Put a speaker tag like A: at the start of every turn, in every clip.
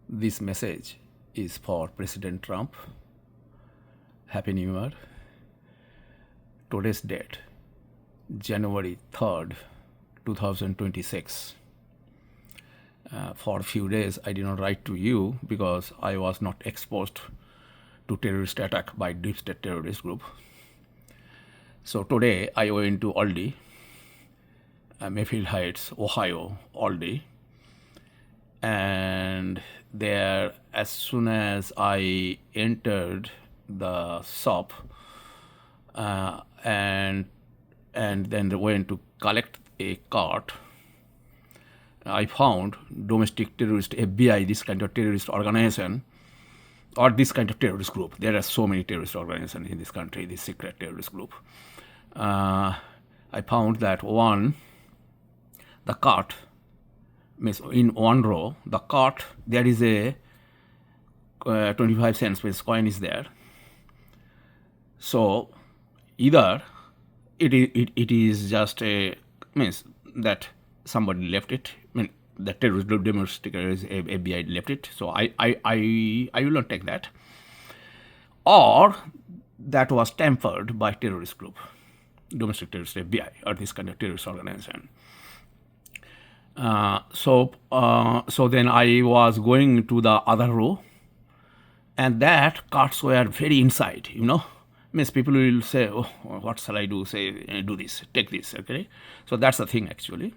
A: This message is for President Trump. Happy New Year. Today's date, January 3rd, 2026. For a few days, I did not write to you because I was not exposed to terrorist attack by deep state terrorist group. So today, I went to Aldi, Mayfield Heights, Ohio, Aldi. And there, as soon as I entered the shop and then went to collect a cart, I found domestic terrorist FBI, this kind of terrorist organization, or this kind of terrorist group. There are so many terrorist organizations in this country, this secret terrorist group. I found that the cart, means in one row, the cart, there is a 25 cents coin is there. So either it is just means that somebody left it. I mean, the terrorist domestic FBI left it. So I will not take that. Or that was tampered by terrorist group, domestic terrorist FBI, or this kind of terrorist organization. So then I was going to the other row, and that carts were very inside, Means people will say, oh, what shall I do? Say, do this, take this, okay? So that's the thing, actually.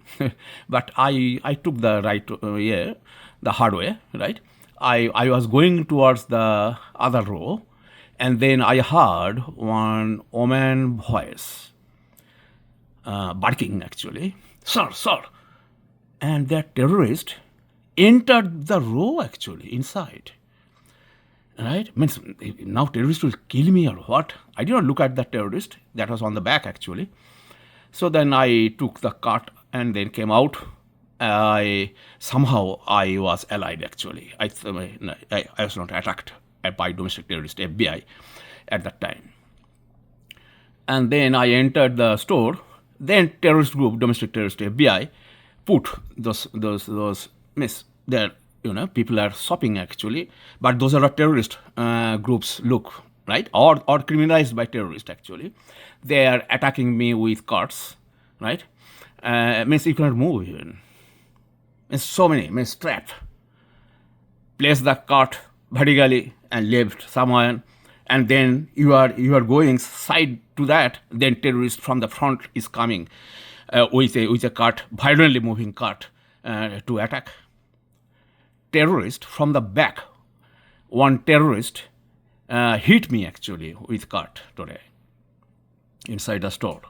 A: But I took the the hard way, right? I was going towards the other row, and then I heard one woman voice, barking, actually, sir. And that terrorist entered the row, actually, inside. Right? Means now terrorist will kill me or what? I did not look at the terrorist. That was on the back, actually. So then I took the cart and then came out. Somehow I was allied, actually. I was not attacked by domestic terrorist FBI at that time. And then I entered the store. Then terrorist group, domestic terrorist FBI, put those miss there, people are shopping, actually, but those are terrorist groups look, right, or criminalized by terrorists, actually. They are attacking me with carts, right? Means you cannot move even. Means so many, means trapped. Place the cart vertically and left somewhere, and then you are going side to that, then terrorist from the front is coming with a cart, violently moving cart to attack. Terrorist from the back, one terrorist hit me, actually, with cart today inside the store.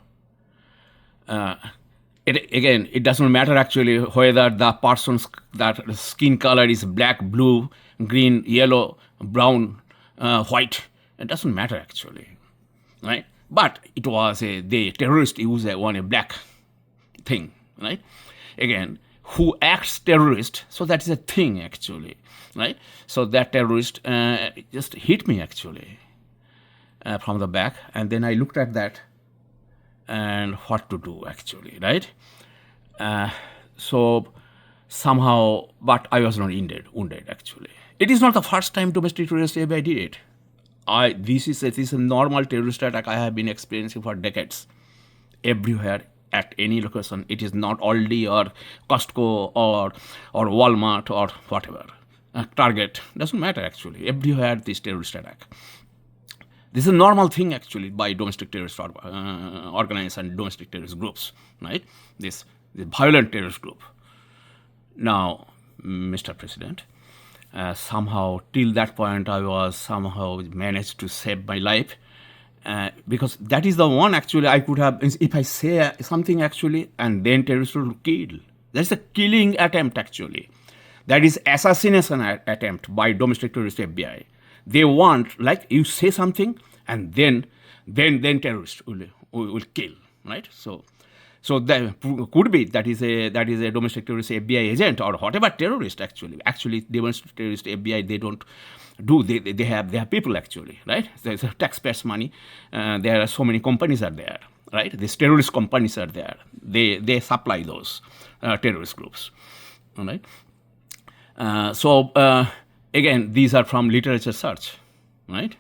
A: It doesn't matter, actually, whether the person's that skin color is black, blue, green, yellow, brown, white. It doesn't matter, actually, right? But it was the terrorist used a black thing, right? Again, who acts terrorist, so that is a thing, actually, right? So that terrorist just hit me, actually, from the back, and then I looked at that and what to do, actually, right? So somehow, but I was not wounded, actually. It is not the first time domestic terrorist FBI did it. This is a normal terrorist attack I have been experiencing for decades, everywhere, at any location. It is not Aldi or Costco or Walmart or whatever. Target, doesn't matter, actually. Everywhere this terrorist attack. This is a normal thing, actually, by domestic terrorist organization and domestic terrorist groups, right? This violent terrorist group. Now, Mr. President, somehow till that point I was somehow managed to save my life. Because that is the one, actually, I could have, if I say something, actually, and then terrorists will kill. That's a killing attempt, actually. That is assassination attempt by domestic terrorist FBI. They want, like, you say something, and then terrorists will kill, right? So that could be that is a domestic terrorist FBI agent or whatever terrorist, actually. Actually, domestic terrorist FBI, they don't do, they have people, actually, right? There's taxpayers' money. There are so many companies are there, right? These terrorist companies are there. They supply those terrorist groups, all right? Again, these are from literature search, right?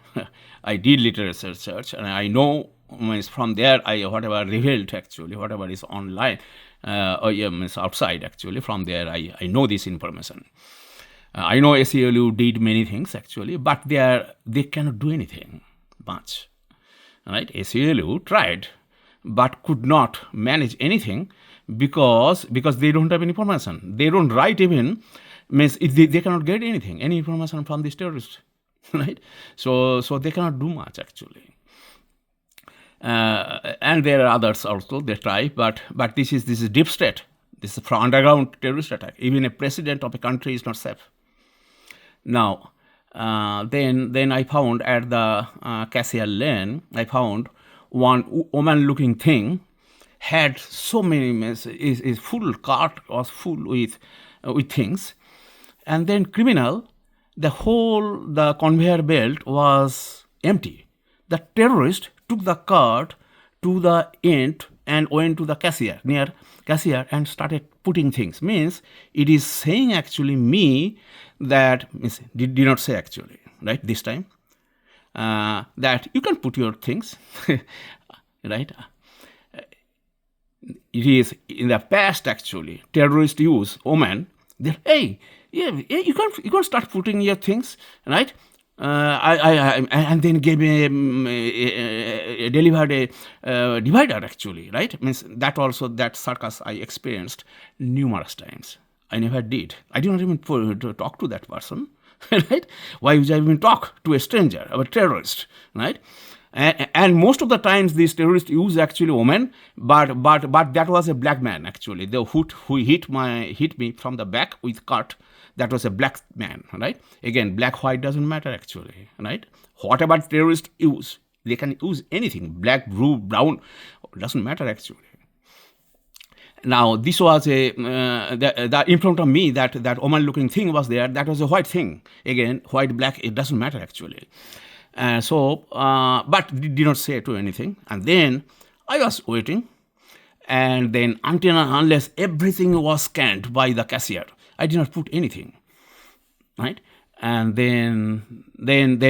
A: I did literature search, and I know means from there I whatever revealed actually, whatever is online or means outside actually, from there I know this information. I know ACLU did many things actually, but they cannot do anything much, right? ACLU tried, but could not manage anything because they don't have any information. They don't write even, means they cannot get any information from these terrorists, right? So they cannot do much actually. And there are others also, they try, but this is deep state. This is from underground terrorist attack. Even a president of a country is not safe. Now, then I found at the Cassia Lane, I found one woman-looking thing had so many, is full cart was full with things, and then criminal, the conveyor belt was empty. The terrorist took the cart to the end and went to the near cashier, and started putting things. Means it is saying actually me that, means did not say actually, right, this time, that you can put your things, right? It is in the past actually, terrorists use women, hey, you can start putting your things, right? And then gave me delivered a divider actually, right? Means that also, that circus I experienced numerous times. I never did. I did not even talk to that person, right? Why would I even talk to a stranger, a terrorist, right? And most of the times these terrorists use actually women, but that was a black man actually. Who hit me from the back with cart. That was a black man, right? Again, black, white doesn't matter actually, right? Whatever terrorists use, they can use anything, black, blue, brown, doesn't matter actually. Now, this was in front of me, that woman-looking thing was there. That was a white thing. Again, white, black, it doesn't matter actually. But did not say to anything. And then I was waiting, and then until and unless everything was scanned by the cashier, I did not put anything, right? And then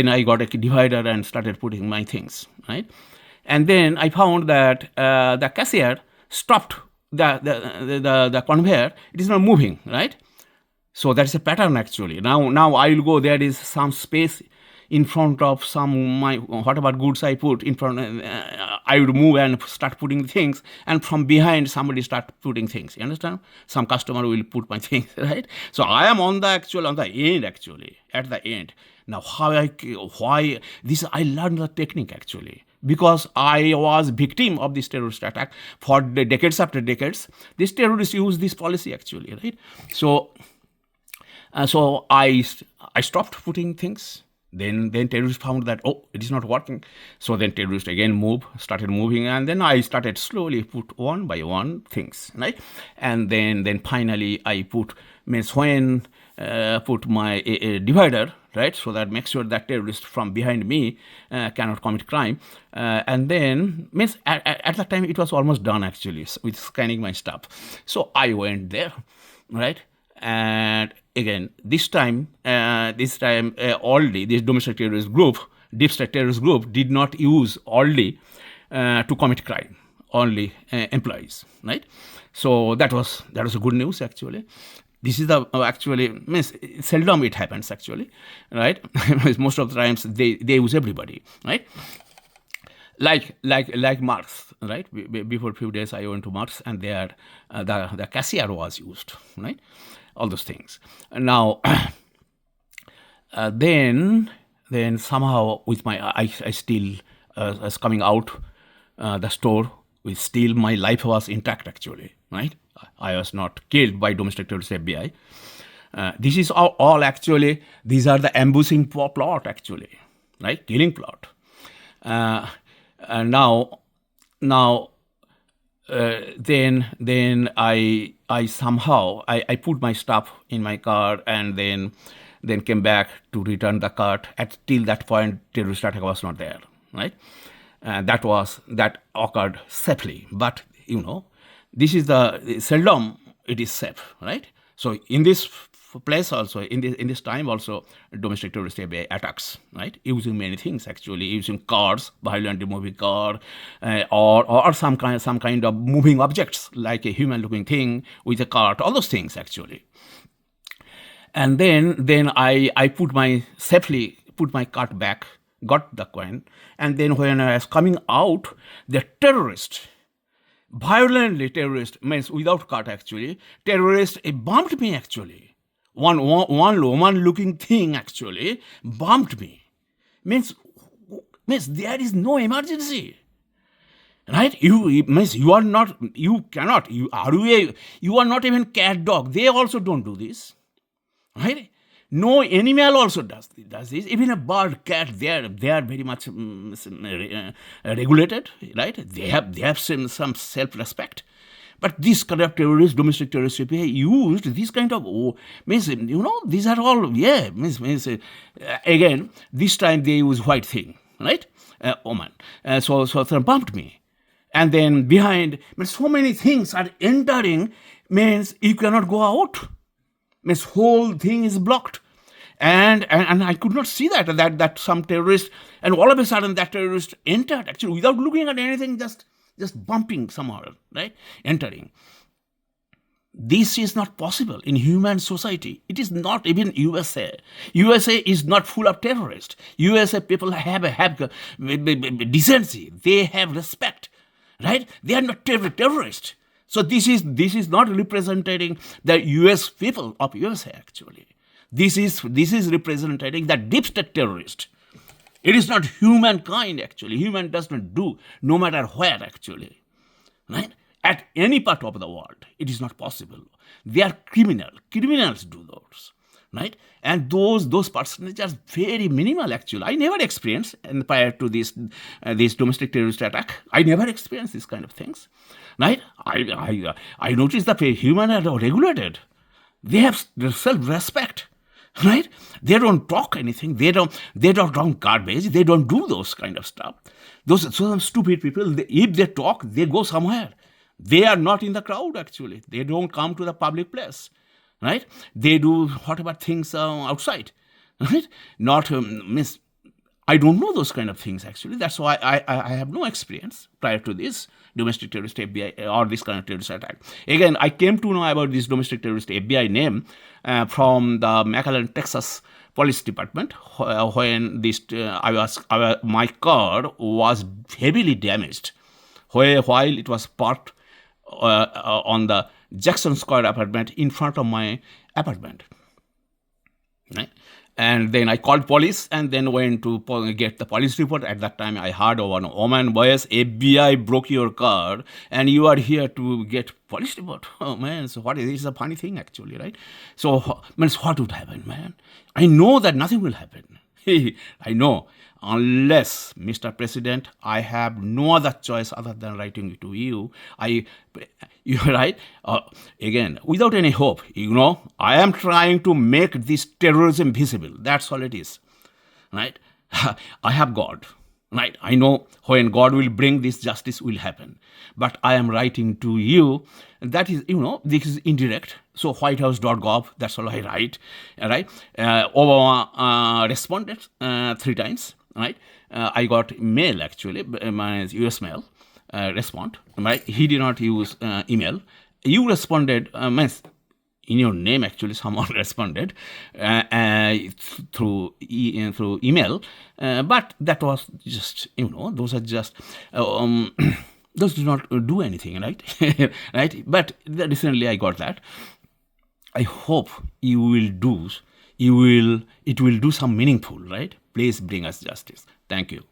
A: I got a divider and started putting my things, right? And then I found that the cashier stopped the conveyor. It is not moving, right? So that's a pattern actually. Now I will go. There is some space in front of whatever goods I put in front. I would move and start putting things, and from behind somebody start putting things. You understand? Some customer will put my things, right? So I am on the end actually, at the end. Now why this? I learned the technique actually, because I was victim of this terrorist attack for decades after decades. These terrorists use this policy actually, right? So I stopped putting things. Then terrorists found that, it is not working. So then terrorists again started moving, and then I started slowly put one by one things, right? And then finally I put my divider, right? So that makes sure that terrorists from behind me cannot commit crime. And then at that time it was almost done actually with scanning my stuff. So I went there, right? And again, this time, Aldi, this domestic terrorist group, deep state terrorist group, did not use Aldi to commit crime. Only employees, right? So that was a good news actually. This is seldom it happens actually, right? Most of the times they use everybody, right? Like Marx, right? Before a few days I went to Marx, and there the cashier was used, right? All those things. Now, then somehow with my I still was coming out the store with still my life was intact actually, right? I was not killed by domestic terrorist FBI. This is all actually, these are the ambushing plot actually, right? Killing plot. And now then I somehow I put my stuff in my car, and then came back to return the cart. Till that point, terrorist attack was not there, right? That occurred safely. But this is seldom it is safe, right? So in this place also in this time also domestic terrorist FBI attacks, right, using many things actually, using cars, violently moving car, or some kind of moving objects like a human looking thing with a cart, all those things actually. And then I safely put my cart back, got the coin, and then when I was coming out, the terrorist, violently terrorist, means without cart actually, terrorist bumped me actually. One looking thing actually bumped me. Means there is no emergency. Right? You are not even cat dog. They also don't do this. Right? No animal also does this. Even a bird, cat, they are very much regulated, right? They have some self-respect. But this kind of terrorist, domestic terrorist, used this kind of these are all again this time they use white thing, right? Oman. So they bumped me. And then behind, so many things are entering, means you cannot go out. Means whole thing is blocked. And I could not see that some terrorist, and all of a sudden that terrorist entered actually without looking at anything, just bumping somehow, right? Entering. This is not possible in human society. It is not even USA. USA is not full of terrorists. USA people have decency. They have respect, right? They are not terrorists. So this is not representing the US people of USA actually. This is representing the deep state terrorist. It is not humankind actually. Human does not do, no matter where actually, right? At any part of the world, it is not possible. They are criminal. Criminals do those, right? And those percentages are very minimal actually. I never experienced, and prior to this domestic terrorist attack, I never experienced these kind of things, right? I noticed that humans are regulated. They have self-respect. Right? They don't talk anything. They don't drink garbage. They don't do those kind of stuff. Some stupid people, if they talk, they go somewhere. They are not in the crowd actually. They don't come to the public place. Right? They do whatever things outside. Right? Not I don't know those kind of things actually. That's why I have no experience prior to this domestic terrorist FBI or this kind of terrorist attack. Again, I came to know about this domestic terrorist FBI name from the McAllen, Texas Police Department when my car was heavily damaged while it was parked on the Jackson Square apartment in front of my apartment. Right? And then I called police and then went to get the police report. At that time, I heard of one woman voice, FBI broke your car and you are here to get police report. Oh, man, so what is this? It's a funny thing, actually, right? So, what would happen, man? I know that nothing will happen. I know. Unless, Mr. President, I have no other choice other than writing it to you. You're right. Again, without any hope, I am trying to make this terrorism visible. That's all it is. Right? I have God. Right? I know when God will bring this, justice will happen. But I am writing to you. That is, this is indirect. So whitehouse.gov, that's all I write. Right? Obama responded 3 times. Right? I got mail actually, my US mail respond. Right? He did not use email. You responded, in your name actually, someone responded through email. But that was just, those are just, those do not do anything, right? Right? But recently I got that. I hope it will do some meaningful, right? Please bring us justice. Thank you.